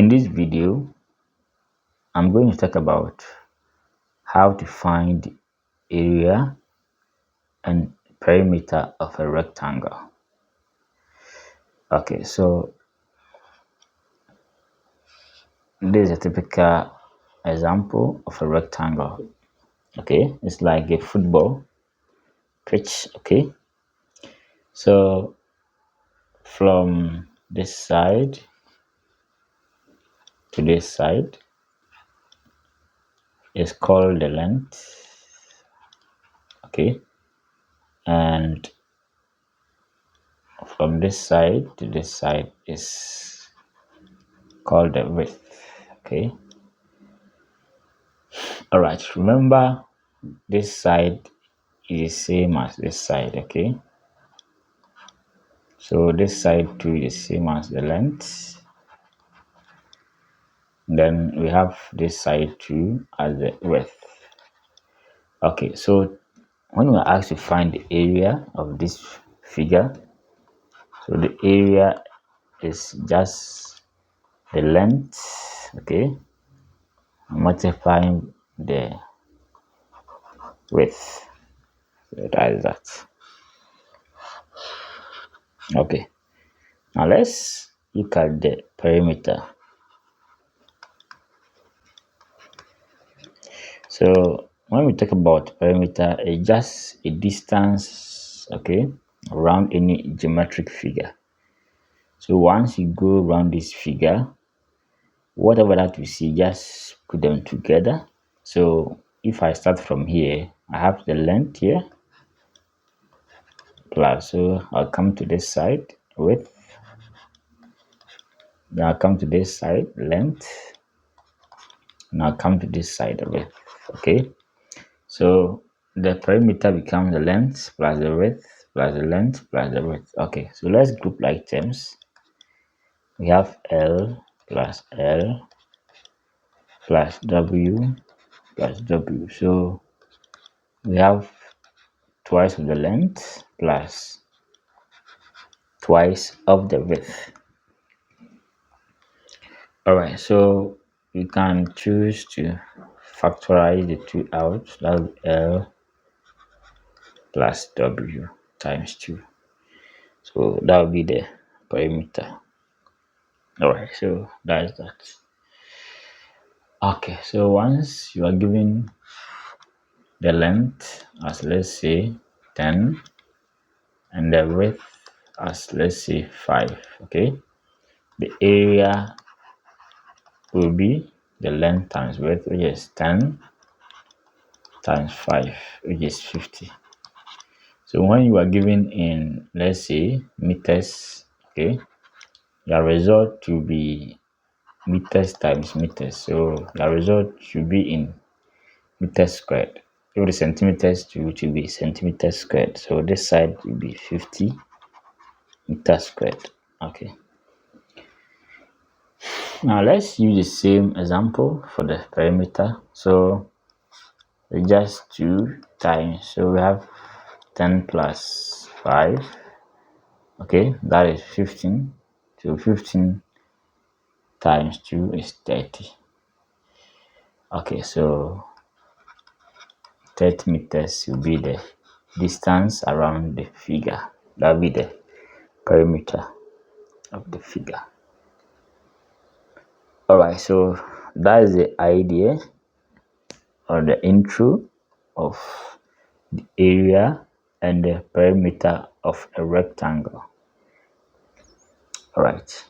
In this video, I'm going to talk about how to find the area and perimeter of a rectangle. Okay, so this is a typical example of a rectangle. Okay, it's like a football pitch. Okay, so from this side to this side is called the length. Okay, and from this side to this side is called the width. Okay, all right, remember this side is the same as this side. Okay, so this side too is same as the length. Then we have this side too as the width. Okay, so when we are asked to find the area of this figure, so the area is just the length, okay, multiplying the width. So that is that. Okay, now let's look at the perimeter. So when we talk about perimeter, it's just a distance, okay, around any geometric figure. So once you go around this figure, whatever that we see, just put them together. So if I start from here, I have the length here plus, so I'll come to this side width, then I'll come to this side length, and I'll come to this side width. Okay, so the perimeter becomes the length plus the width plus the length plus the width. Okay, so let's group like terms. We have L plus L plus W plus W. So we have twice of the length plus twice of the width. All right, so you can choose to factorize the two out. That's L plus W times 2. So that will be the perimeter. All right, so that is that. Okay, so once you are given the length as, let's say, 10 and the width as, let's say, 5, okay, the area will be the length times width, which is 10 times 5, which is 50. So when you are given in, let's say, meters, okay, your result to be meters times meters. So the result should be in meters squared. If the centimeters to be centimeters squared. So this side will be 50 meters squared. Okay. Now let's use the same example for the perimeter. So just 2 times. So we have 10 plus 5. Okay, that is 15. So 15 times 2 is 30. Okay, so 30 meters will be the distance around the figure. That will be the perimeter of the figure. Alright, so that is the idea or the intro of the area and the perimeter of a rectangle. Alright.